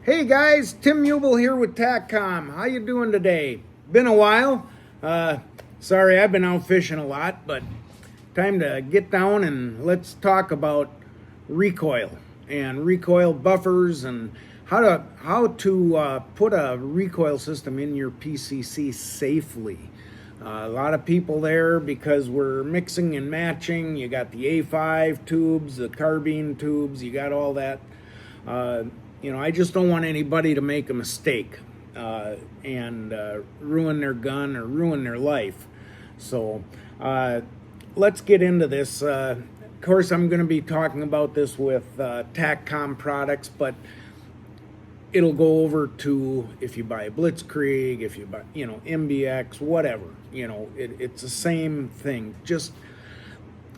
Hey guys, Tim Hubel here with TACCOM. How you doing today? Been a while. Sorry, I've been out fishing a lot, but time to get down and let's talk about recoil and recoil buffers and how to put a recoil system in your PCC safely. A lot of people there because we're mixing and matching. You got the A5 tubes, the Carbine tubes, you got all that. I just don't want anybody to make a mistake and ruin their gun or ruin their life. So let's get into this. Of course, I'm going to be talking about this with TACCOM products, but it'll go over to if you buy a Blitzkrieg, if you buy, MBX, whatever. It's the same thing. Just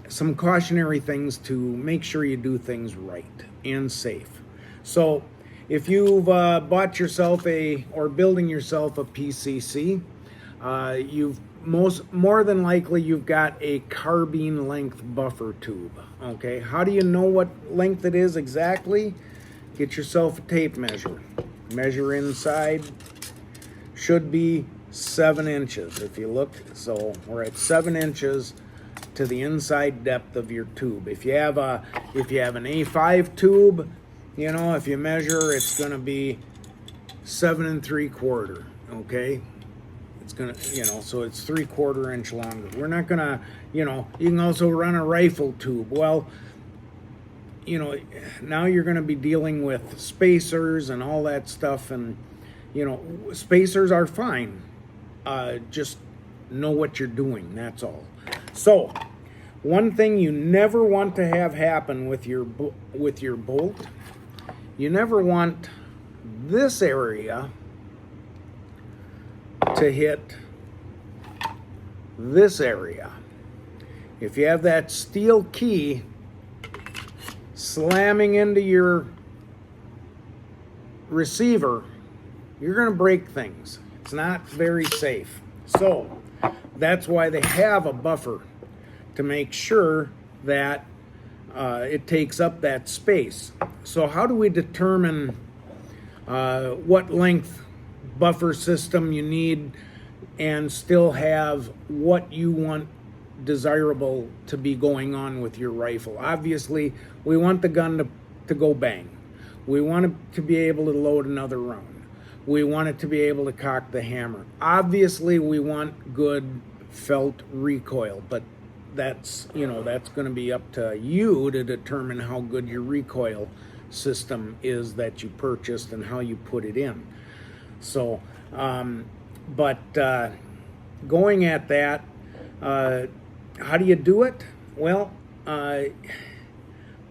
some cautionary things to make sure you do things right and safe. So if you've bought yourself or building yourself a PCC, you've more than likely you've got a carbine length buffer tube. Okay, how do you know what length it is exactly? Get yourself a tape measure. Measure inside. Should be 7 inches if you look. So we're at 7 inches to the inside depth of your tube. If you have an A5 tube, if you measure, it's going to be 7 3/4. Okay, it's going to, so it's 3/4 inch longer. We're not going to, you can also run a rifle tube. Well, now you're going to be dealing with spacers and all that stuff, and spacers are fine. Just know what you're doing. That's all. So, one thing you never want to have happen with your bolt. You never want this area to hit this area. If you have that steel key slamming into your receiver, you're going to break things. It's not very safe. So that's why they have a buffer, to make sure that it takes up that space. So how do we determine what length buffer system you need and still have what you want desirable to be going on with your rifle? Obviously, we want the gun to go bang. We want it to be able to load another round. We want it to be able to cock the hammer. Obviously, we want good felt recoil, but that's going to be up to you to determine how good your recoil system is that you purchased and how you put it in. So, going at that, how do you do it? Well, I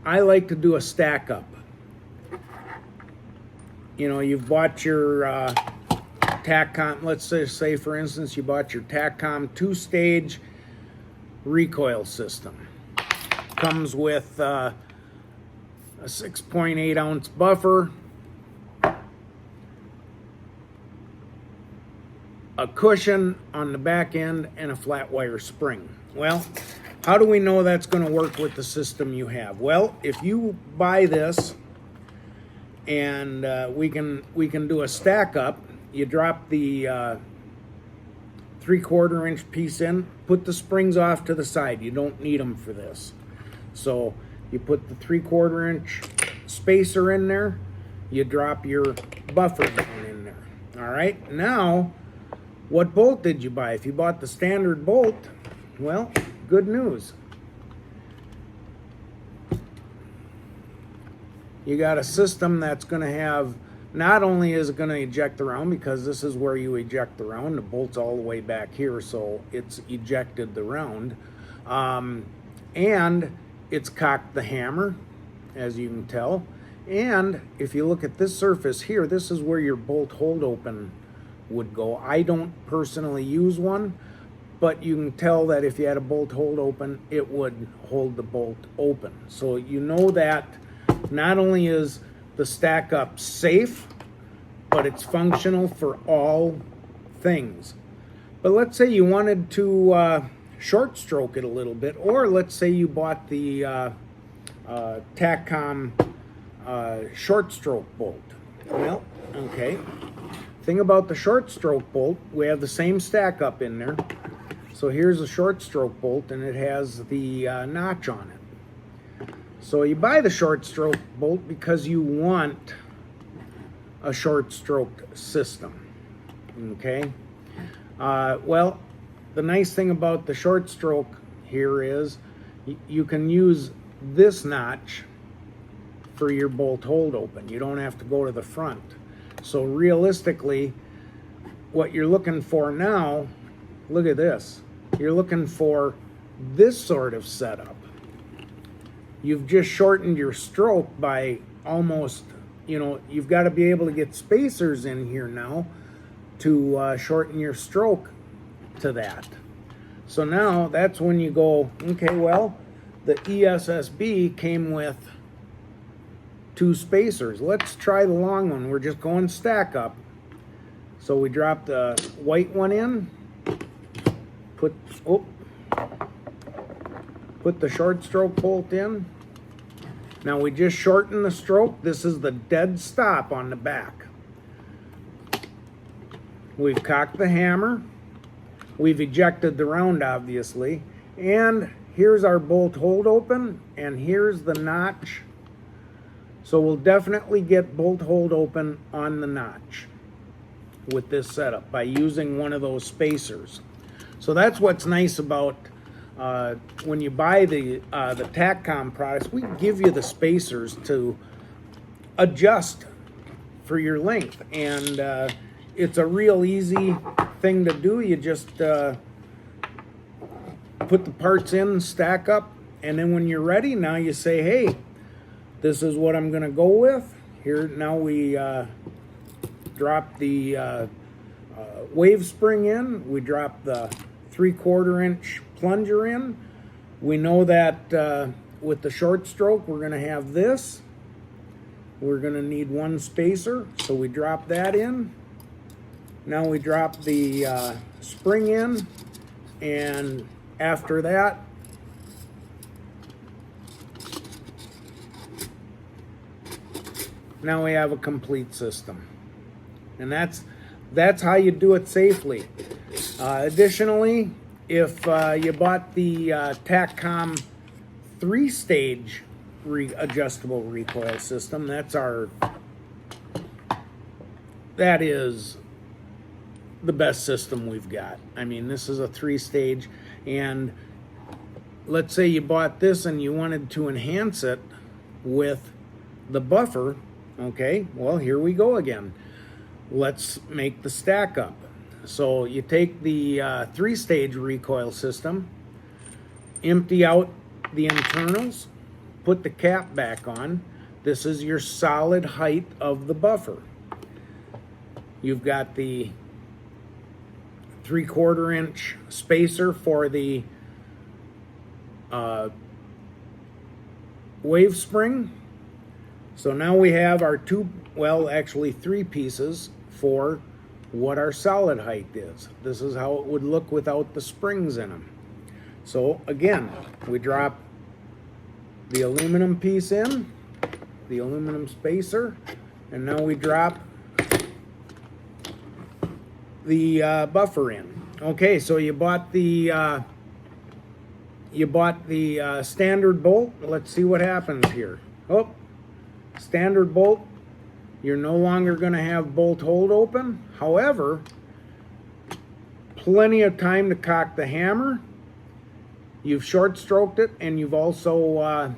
like to do a stack up. You've bought your TACCOM, let's say for instance, you bought your TACCOM 2-stage recoil system. Comes with a 6.8 ounce buffer, a cushion on the back end, and a flat wire spring. Well, how do we know that's going to work with the system you have? Well, if you buy this and we can do a stack up, you drop the 3/4 inch piece in, put the springs off to the side. You don't need them for this. So you put the 3/4 inch spacer in there, you drop your buffer down in there. All right, now what bolt did you buy? If you bought the standard bolt, well, good news. You got a system that's going to have, not only is it going to eject the round, because this is where you eject the round, the bolt's all the way back here, so it's ejected the round, and it's cocked the hammer, as you can tell. And if you look at this surface here, this is where your bolt hold open would go. I don't personally use one, but you can tell that if you had a bolt hold open, it would hold the bolt open. So you know that not only is the stack up safe, but it's functional for all things. But let's say you wanted to short stroke it a little bit, or let's say you bought the TACCOM short stroke bolt. Well, okay. Thing about the short stroke bolt, we have the same stack up in there. So here's a short stroke bolt, and it has the notch on it. So you buy the short stroke bolt because you want a short stroke system. Okay. Well, the nice thing about the short stroke here is you can use this notch for your bolt hold open. You don't have to go to the front. So realistically, what you're looking for now, look at this. You're looking for this sort of setup. You've just shortened your stroke by almost, you've got to be able to get spacers in here now to shorten your stroke to that. So now that's when you go, okay, well, the ESSB came with 2 spacers. Let's try the long one. We're just going stack up. So we drop the white one in, put the short stroke bolt in. Now we just shorten the stroke. This is the dead stop on the back. We've cocked the hammer. We've ejected the round, obviously. And here's our bolt hold open, and here's the notch. So we'll definitely get bolt hold open on the notch with this setup by using one of those spacers. So that's what's nice about when you buy the TACCOM products. We give you the spacers to adjust for your length, and it's a real easy thing to do. You just put the parts in, stack up, and then when you're ready, now you say, hey, this is what I'm going to go with. Here, now we drop the wave spring in. We drop the 3/4 inch plunger in. We know that with the short stroke, we're going to have this. We're going to need 1 spacer, so we drop that in. Now we drop the spring in, and after that, now we have a complete system. And that's how you do it safely. Additionally, if you bought the TACCOM 3-stage adjustable recoil system, that is the best system we've got. I mean, this is a 3-stage, and let's say you bought this and you wanted to enhance it with the buffer. Okay, well, here we go again. Let's make the stack up. So you take the 3-stage recoil system, empty out the internals, put the cap back on. This is your solid height of the buffer. You've got the 3/4 inch spacer for the wave spring. So now we have our 3 pieces for what our solid height is. This is how it would look without the springs in them. So again, we drop the aluminum piece in, the aluminum spacer, and now we drop the buffer in. Okay, so you bought the standard bolt. Let's see what happens here. Oh, standard bolt. You're no longer going to have bolt hold open. However, plenty of time to cock the hammer. You've short stroked it, and you've also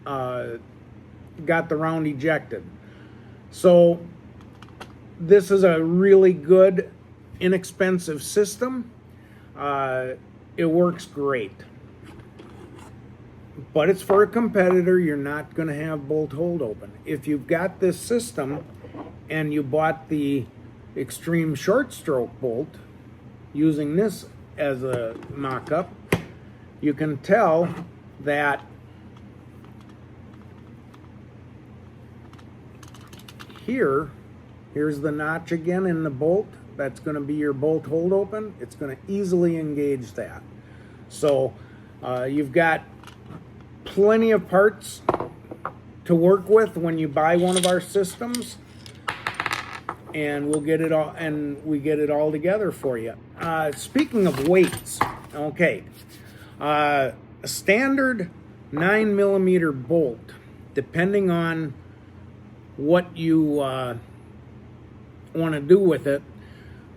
got the round ejected. So this is a really good, inexpensive system. It works great. But it's for a competitor. You're not going to have bolt hold open. If you've got this system and you bought the extreme short stroke bolt using this as a mock-up, you can tell that here's the notch again in the bolt. That's going to be your bolt hold open. It's going to easily engage that. So you've got plenty of parts to work with when you buy one of our systems. and we'll get it all, and we get it all together for you. Speaking of weights, okay, a standard 9mm bolt, depending on what you want to do with it,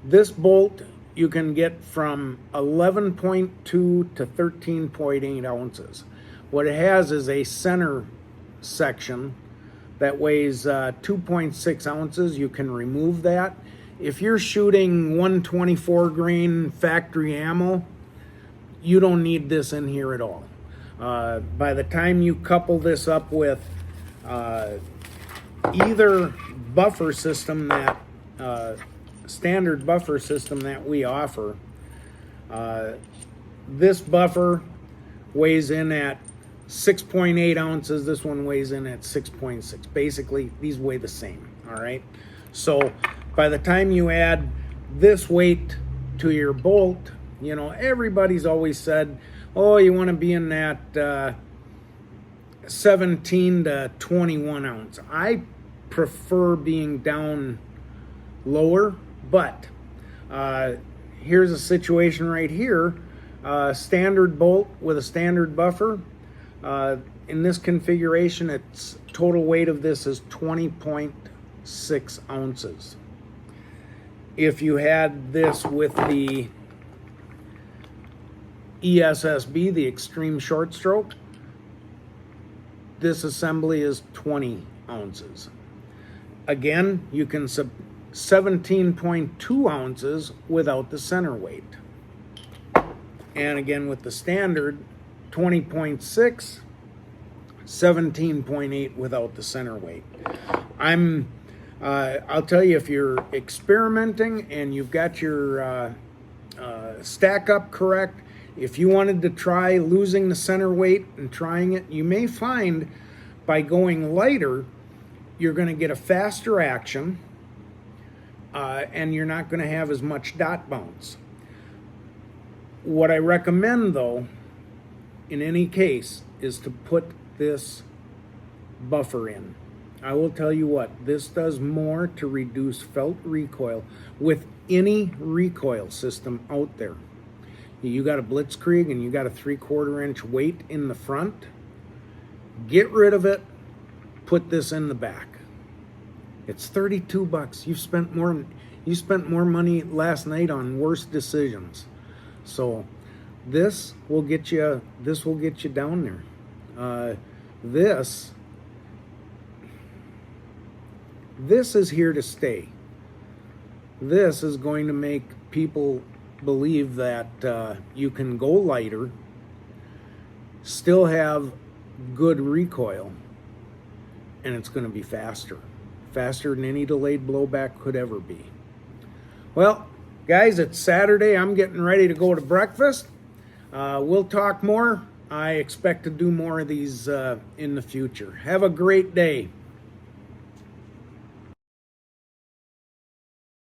this bolt you can get from 11.2 to 13.8 ounces. What it has is a center section that weighs 2.6 ounces. You can remove that. If you're shooting 124 grain factory ammo, you don't need this in here at all. By the time you couple this up with either buffer system that standard buffer system that we offer, this buffer weighs in at 6.8 ounces. This one weighs in at 6.6. Basically, these weigh the same. All right. So by the time you add this weight to your bolt, you know, everybody's always said, oh, you want to be in that 17 to 21 ounce. I prefer being down lower, but here's a situation right here. Standard bolt with a standard buffer. In this configuration, its total weight of this is 20.6 ounces. If you had this with the ESSB, the Extreme Short Stroke, this assembly is 20 ounces. Again, you can 17.2 ounces without the center weight. And again, with the standard, 20.6, 17.8 without the center weight. I'll tell you, if you're experimenting and you've got your stack up correct, if you wanted to try losing the center weight and trying it, you may find by going lighter, you're going to get a faster action, and you're not going to have as much dot bounce. What I recommend, though, in any case, is to put this buffer in. I will tell you what, this does more to reduce felt recoil with any recoil system out there. You got a Blitzkrieg and you got a 3/4 inch weight in the front, get rid of it, put this in the back. It's $32. You spent more money last night on worse decisions. So this will get you down there. This is here to stay. This is going to make people believe that you can go lighter, still have good recoil, and it's going to be faster than any delayed blowback could ever be. Well, guys, it's Saturday. I'm getting ready to go to breakfast. We'll talk more. I expect to do more of these in the future. Have a great day.